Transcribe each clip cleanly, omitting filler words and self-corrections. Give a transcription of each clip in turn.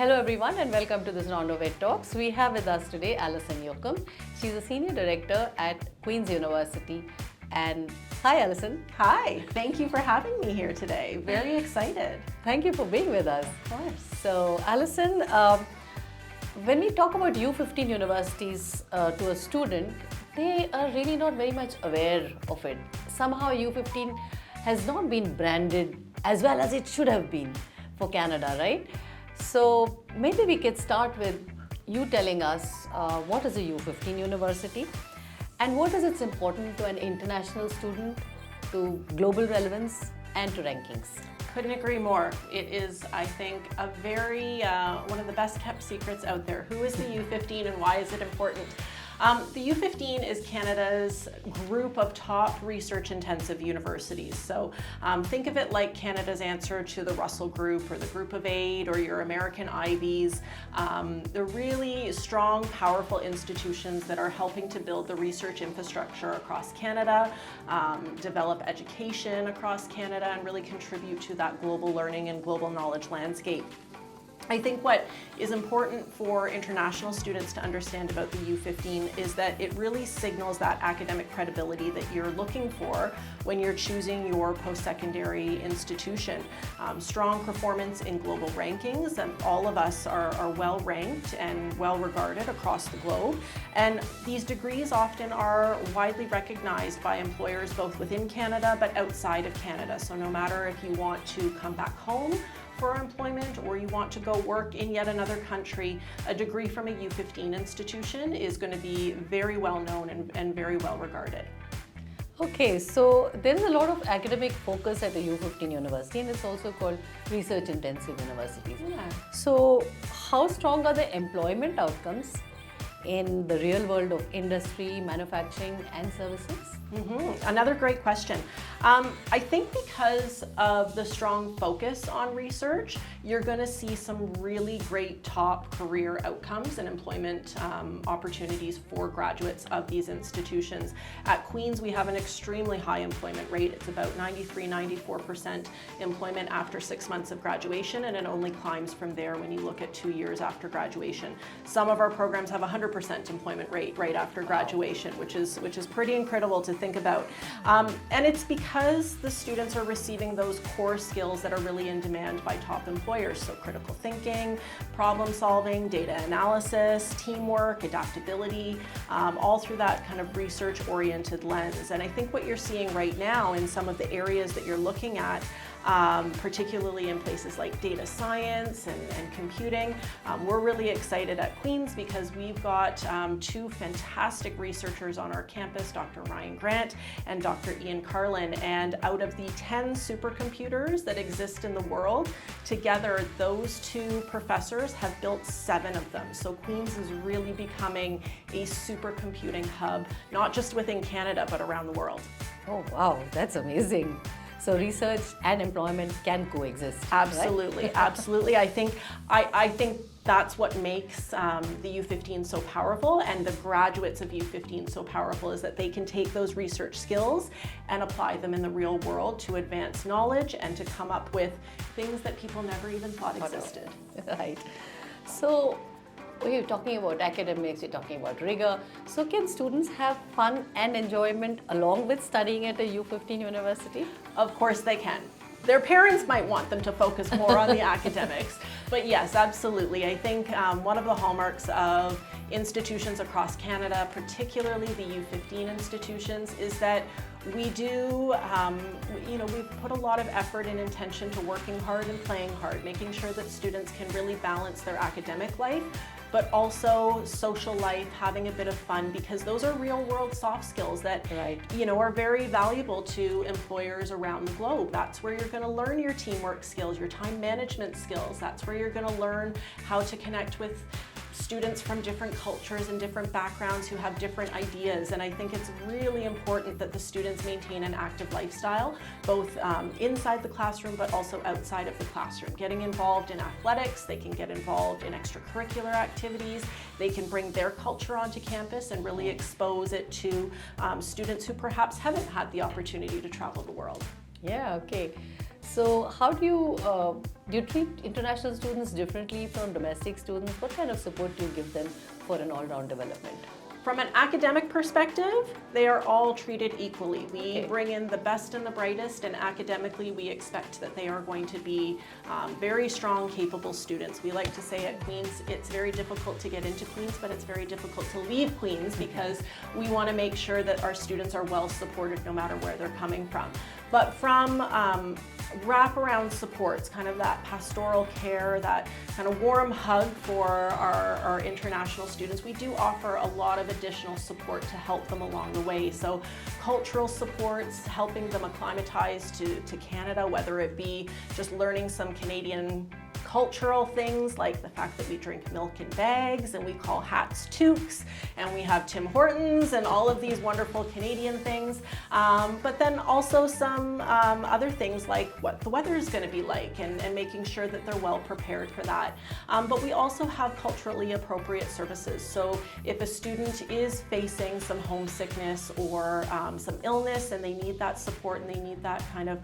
Hello everyone and welcome to this round of EdTalks. We have with us today Alison Yocum. She's a Senior Director at Queen's University. And hi Alison. Hi, thank you for having me here today. Very excited. Thank you for being with us. Of course. So Alison, when we talk about U15 universities to a student, they are really not very much aware of it. Somehow U15 has not been branded as well as it should have been for Canada, right? So maybe we could start with you telling us what is a U15 university and what is its importance to an international student, to global relevance and to rankings. Couldn't agree more. It is, I think, a very, one of the best kept secrets out there. Who is the U15 and why is it important? The U15 is Canada's group of top research-intensive universities. So think of it like Canada's answer to the Russell Group or the Group of 8 or your American Ivies. They're really strong, powerful institutions that are helping to build the research infrastructure across Canada, develop education across Canada, and really contribute to that global learning and global knowledge landscape. I think what is important for international students to understand about the U15 is that it really signals that academic credibility that you're looking for when you're choosing your post-secondary institution. Strong performance in global rankings, and all of us are well ranked and well regarded across the globe. And these degrees often are widely recognized by employers both within Canada but outside of Canada. So no matter if you want to come back home for employment or you want to go work in yet another country, a degree from a U15 institution is going to be very well known and very well regarded. Okay, so there is a lot of academic focus at the U15 university and it's also called research intensive universities. Yeah. So how strong are the employment outcomes in the real world of industry, manufacturing and services? Another great question. I think because of the strong focus on research, you're going to see some really great top career outcomes and employment opportunities for graduates of these institutions. At Queen's, we have an extremely high employment rate. It's about 93–94% employment after 6 months of graduation, and it only climbs from there when you look at 2 years after graduation. Some of our programs have 100% employment rate right after graduation, which is pretty incredible to think about. And it's because the students are receiving those core skills that are really in demand by top employers. So critical thinking, problem solving, data analysis, teamwork, adaptability, all through that kind of research-oriented lens. And I think what you're seeing right now in some of the areas that you're looking at, particularly in places like data science and computing. We're really excited at Queen's because we've got two fantastic researchers on our campus, Dr. Ryan Grant and Dr. Ian Carlin. And out of the 10 supercomputers that exist in the world, together those two professors have built 7 of them. So Queen's is really becoming a supercomputing hub, not just within Canada, but around the world. Oh wow, that's amazing. So research and employment can coexist. Absolutely, right? Absolutely. I think that's what makes the U15 so powerful, and the graduates of U15 so powerful, is that they can take those research skills and apply them in the real world to advance knowledge and to come up with things that people never even thought existed. Right. So we're talking about academics, we're talking about rigor. So can students have fun and enjoyment along with studying at a U15 university? Of course they can. Their parents might want them to focus more on the academics, but yes, absolutely. I think one of the hallmarks of institutions across Canada, particularly the U15 institutions, is that we do, we've put a lot of effort and intention to working hard and playing hard, making sure that students can really balance their academic life, but also social life, having a bit of fun, because those are real world soft skills that are very valuable to employers around the globe. That's where you're going to learn your teamwork skills, your time management skills. That's where you're going to learn how to connect with students from different cultures and different backgrounds who have different ideas. And I think it's really important that the students maintain an active lifestyle, both inside the classroom but also outside of the classroom. Getting involved in athletics, they can get involved in extracurricular activities, they can bring their culture onto campus and really expose it to students who perhaps haven't had the opportunity to travel the world. Yeah, okay. So how do you Do you treat international students differently from domestic students? What kind of support do you give them for an all-round development? From an academic perspective, they are all treated equally. We Okay. bring in the best and the brightest, and academically we expect that they are going to be very strong, capable students. We like to say at Queen's, it's very difficult to get into Queen's, but it's very difficult to leave Queen's because we want to make sure that our students are well supported no matter where they're coming from. But from wraparound supports, kind of that pastoral care, that kind of warm hug for our international students, we do offer a lot of additional support to help them along the way. So cultural supports, helping them acclimatize to Canada, whether it be just learning some Canadian cultural things like the fact that we drink milk in bags and we call hats toques, and we have Tim Hortons and all of these wonderful Canadian things. But then also some other things like what the weather is going to be like, and making sure that they're well prepared for that. But we also have culturally appropriate services. So if a student is facing some homesickness or some illness and they need that support and they need that kind of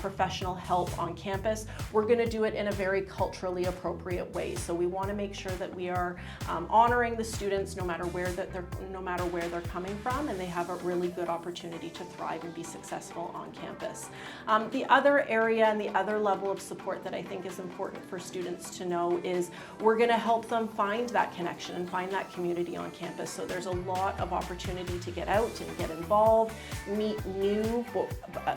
professional help on campus, we're going to do it in a very culturally appropriate way. So we want to make sure that we are honoring the students no matter where they're coming from, and they have a really good opportunity to thrive and be successful on campus. The other area and the other level of support that I think is important for students to know is we're going to help them find that connection and find that community on campus. So there's a lot of opportunity to get out and get involved, meet new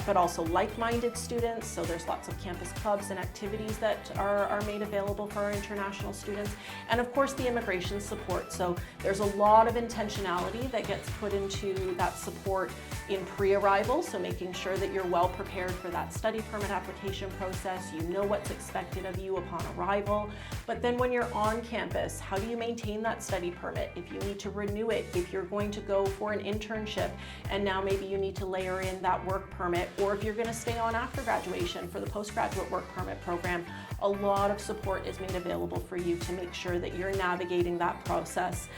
but also like-minded students. So there's lots of campus clubs and activities that are made available for our international students. And of course the immigration support. So there's a lot of intentionality that gets put into that support in pre-arrival, so making sure that you're well prepared for that study permit application process, you know what's expected of you upon arrival. But then when you're on campus, how do you maintain that study permit? If you need to renew it, if you're going to go for an internship and now maybe you need to layer in that work permit, or if you're going to stay on after graduation for the postgraduate work permit program, a lot of support is made available for you to make sure that you're navigating that process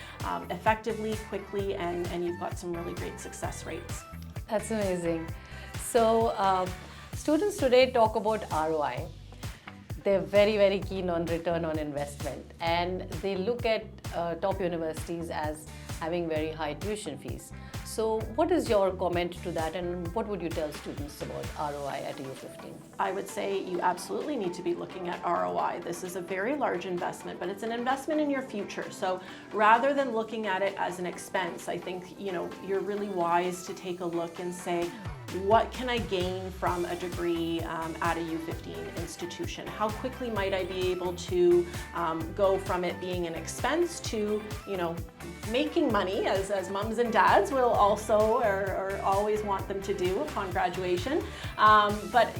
effectively, quickly, and you've got some really great success rates. That's amazing. So students today talk about ROI. They're very, very keen on return on investment, and they look at top universities as having very high tuition fees. So what is your comment to that, and what would you tell students about ROI at U15? I would say you absolutely need to be looking at ROI. This is a very large investment, but it's an investment in your future. So rather than looking at it as an expense, I think you're really wise to take a look and say, what can I gain from a degree at a U15 institution? How quickly might I be able to go from it being an expense to, making money, as mums and dads will also or always want them to do upon graduation. But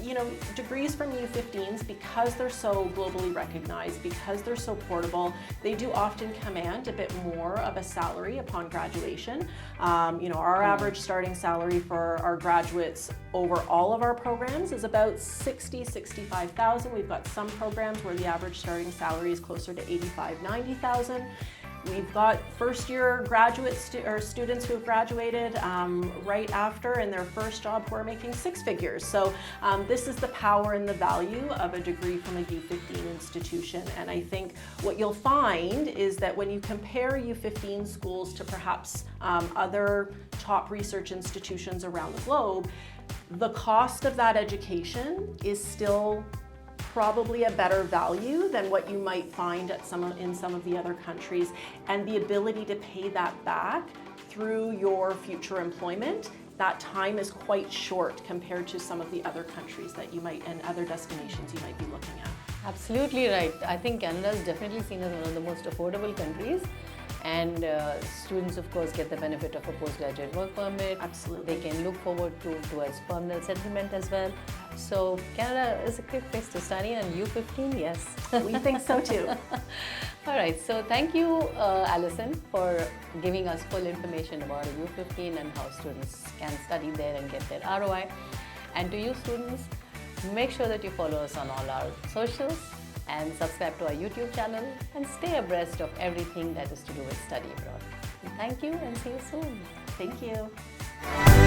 degrees from U15s, because they're so globally recognized, because they're so portable, they do often command a bit more of a salary upon graduation. Our average starting salary for our graduates over all of our programs is about $60,000-65,000. We've got some programs where the average starting salary is closer to $85,000-90,000. We've got first-year graduates or students who have graduated right after in their first job who are making six figures. So this is the power and the value of a degree from a U15 institution. And I think what you'll find is that when you compare U15 schools to perhaps other top research institutions around the globe, the cost of that education is still probably a better value than what you might find in some of the other countries, and the ability to pay that back through your future employment, that time is quite short compared to some of the other countries that you might and other destinations you might be looking at. Absolutely right. I think Canada is definitely seen as one of the most affordable countries, and students of course get the benefit of a postgraduate work permit. Absolutely. They can look forward towards permanent settlement as well. So Canada is a great place to study, and U15, yes. We think so too. All right, so thank you, Alison, for giving us full information about U15 and how students can study there and get their ROI. And to you students, make sure that you follow us on all our socials and subscribe to our YouTube channel and stay abreast of everything that is to do with study abroad. Thank you and see you soon. Thank you.